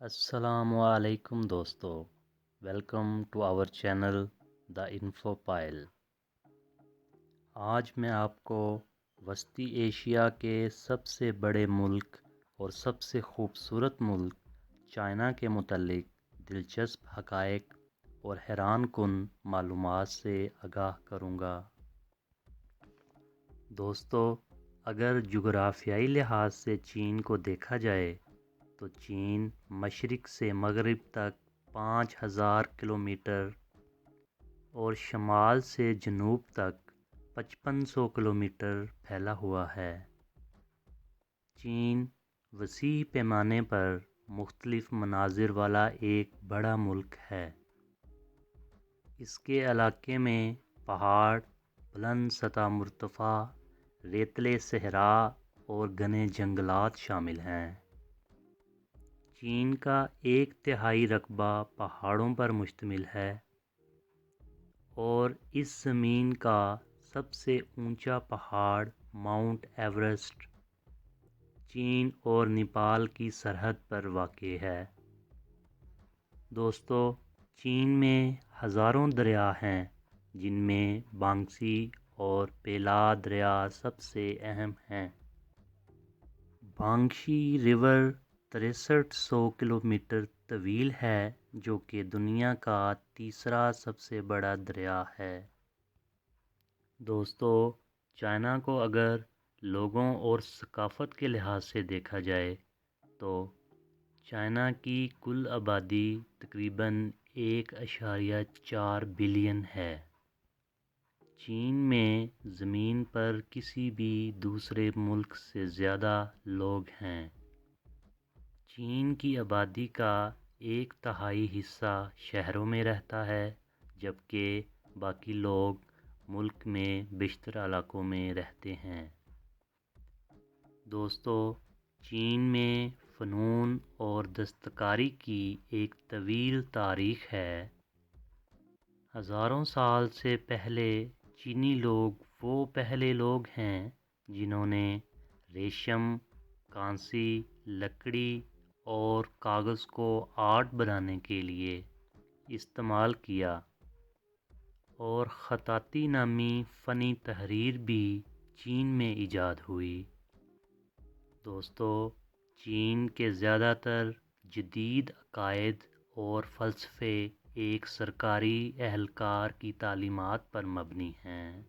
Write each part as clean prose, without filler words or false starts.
السلام علیکم دوستو، welcome to our channel The Info Pile. آج میں آپ کو وسطی ایشیا کے سب سے بڑے ملک اور سب سے خوبصورت ملک چائنا کے متعلق دلچسپ حقائق اور حیران کن معلومات سے آگاہ کروں گا۔ دوستو، اگر جغرافیائی لحاظ سے چین کو دیکھا جائے تو چین مشرق سے مغرب تک 5000 کلومیٹر اور شمال سے جنوب تک 5500 کلومیٹر پھیلا ہوا ہے۔ چین وسیع پیمانے پر مختلف مناظر والا ایک بڑا ملک ہے۔ اس کے علاقے میں پہاڑ، بلند سطح مرتفع، ریتلے صحرا اور گھنے جنگلات شامل ہیں۔ چین کا 1/3 رقبہ پہاڑوں پر مشتمل ہے اور اس زمین کا سب سے اونچا پہاڑ ماؤنٹ ایورسٹ چین اور نیپال کی سرحد پر واقع ہے۔ دوستو، چین میں ہزاروں دریا ہیں، جن میں بانگسی اور پیلا دریا سب سے اہم ہیں۔ بانگشی ریور 6300 کلومیٹر طویل ہے، جو کہ دنیا کا تیسرا سب سے بڑا دریا ہے۔ دوستو، چائنا کو اگر لوگوں اور ثقافت کے لحاظ سے دیکھا جائے تو چائنا کی کل آبادی تقریباً 1.4 بلین ہے۔ چین میں زمین پر کسی بھی دوسرے ملک سے زیادہ لوگ ہیں۔ چین کی آبادی کا 1/3 حصہ شہروں میں رہتا ہے، جبکہ باقی لوگ ملک میں بیشتر علاقوں میں رہتے ہیں۔ دوستو، چین میں فنون اور دستکاری کی ایک طویل تاریخ ہے۔ ہزاروں سال سے پہلے چینی لوگ وہ پہلے لوگ ہیں جنہوں نے ریشم، کانسی، لکڑی اور کاغذ کو آرٹ بنانے کے لیے استعمال کیا، اور خطاطی نامی فنی تحریر بھی چین میں ایجاد ہوئی۔ دوستو، چین کے زیادہ تر جدید عقائد اور فلسفے ایک سرکاری اہلکار کی تعلیمات پر مبنی ہیں،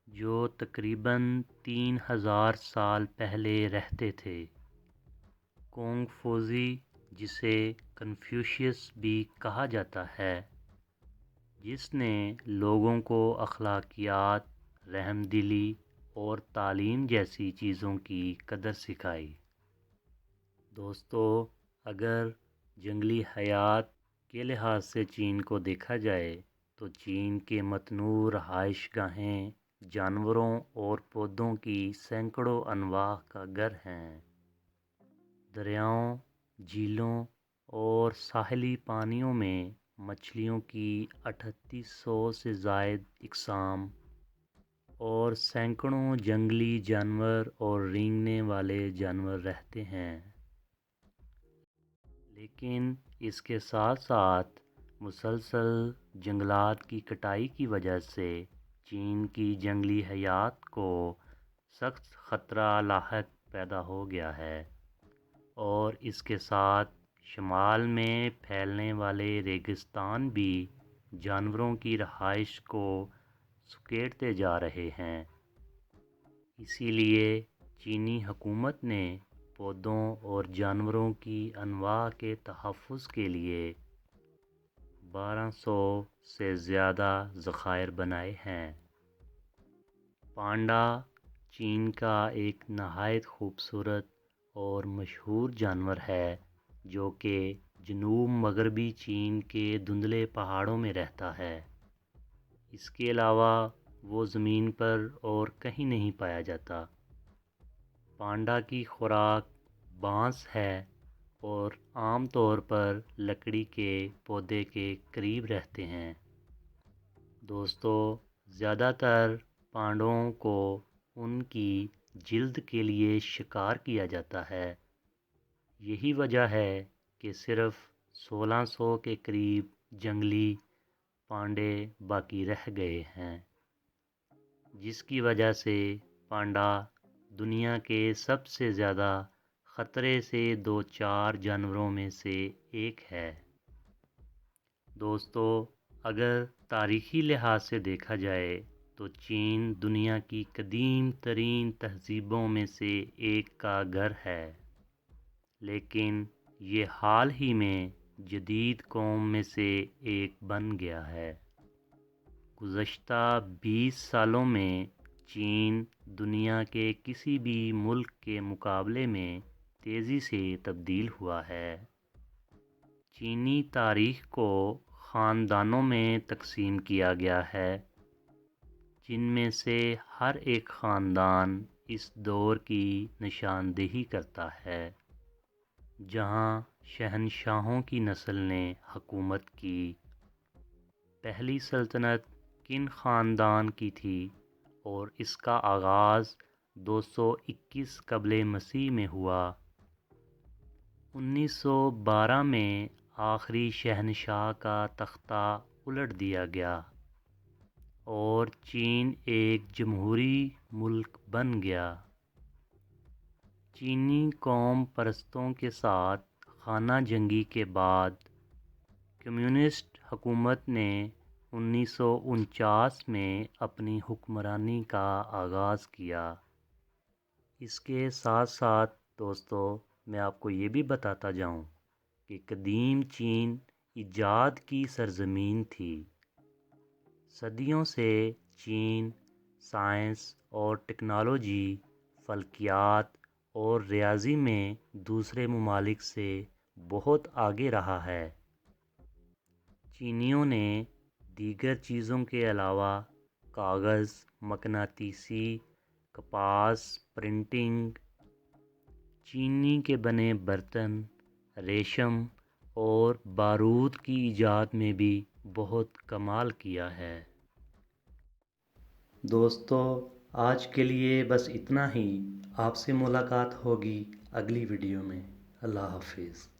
جو تقریباً 3000 سال پہلے رہتے تھے۔ کونگ فوزی، جسے کنفیوشیس بھی کہا جاتا ہے، جس نے لوگوں کو اخلاقیات، رحم دلی اور تعلیم جیسی چیزوں کی قدر سکھائی۔ دوستو، اگر جنگلی حیات کے لحاظ سے چین کو دیکھا جائے تو چین کے متنوع رہائش گاہیں جانوروں اور پودوں کی سینکڑوں انواع کا گھر ہیں۔ دریاؤں، جھیلوں اور ساحلی پانیوں میں مچھلیوں کی 3800 سے زائد اقسام اور سینکڑوں جنگلی جانور اور رینگنے والے جانور رہتے ہیں۔ لیکن اس کے ساتھ ساتھ مسلسل جنگلات کی کٹائی کی وجہ سے چین کی جنگلی حیات کو سخت خطرہ لاحق پیدا ہو گیا ہے، اور اس کے ساتھ شمال میں پھیلنے والے ریگستان بھی جانوروں کی رہائش کو سکیڑتے جا رہے ہیں۔ اسی لیے چینی حکومت نے پودوں اور جانوروں کی انواع کے تحفظ کے لیے 1200 سے زیادہ ذخائر بنائے ہیں۔ پانڈا چین کا ایک نہایت خوبصورت اور مشہور جانور ہے، جو کہ جنوب مغربی چین کے دھندلے پہاڑوں میں رہتا ہے۔ اس کے علاوہ وہ زمین پر اور کہیں نہیں پایا جاتا۔ پانڈا کی خوراک بانس ہے اور عام طور پر لکڑی کے پودے کے قریب رہتے ہیں۔ دوستو، زیادہ تر پانڈوں کو ان کی جلد کے لیے شکار کیا جاتا ہے۔ یہی وجہ ہے کہ صرف 1600 کے قریب جنگلی پانڈے باقی رہ گئے ہیں، جس کی وجہ سے پانڈا دنیا کے سب سے زیادہ خطرے سے دوچار جانوروں میں سے ایک ہے۔ دوستو، اگر تاریخی لحاظ سے دیکھا جائے تو چین دنیا کی قدیم ترین تہذیبوں میں سے ایک کا گھر ہے، لیکن یہ حال ہی میں جدید قوم میں سے ایک بن گیا ہے۔ گزشتہ 20 سالوں میں چین دنیا کے کسی بھی ملک کے مقابلے میں تیزی سے تبدیل ہوا ہے۔ چینی تاریخ کو خاندانوں میں تقسیم کیا گیا ہے، جن میں سے ہر ایک خاندان اس دور کی نشاندہی کرتا ہے جہاں شہنشاہوں کی نسل نے حکومت کی۔ پہلی سلطنت قن خاندان کی تھی اور اس کا آغاز 221 قبل مسیح میں ہوا۔ 1912 میں آخری شہنشاہ کا تختہ الٹ دیا گیا اور چین ایک جمہوری ملک بن گیا۔ چینی قوم پرستوں کے ساتھ خانہ جنگی کے بعد کمیونسٹ حکومت نے 1949 میں اپنی حکمرانی کا آغاز کیا۔ اس کے ساتھ ساتھ دوستو، میں آپ کو یہ بھی بتاتا جاؤں کہ قدیم چین ایجاد کی سرزمین تھی۔ صدیوں سے چین سائنس اور ٹیکنالوجی، فلکیات اور ریاضی میں دوسرے ممالک سے بہت آگے رہا ہے۔ چینیوں نے دیگر چیزوں کے علاوہ کاغذ، مقناطیسی، کپاس، پرنٹنگ، چینی کے بنے برتن، ریشم اور بارود کی ایجاد میں بھی بہت کمال کیا ہے۔ دوستو، آج کے لیے بس اتنا ہی۔ آپ سے ملاقات ہوگی اگلی ویڈیو میں۔ اللہ حافظ۔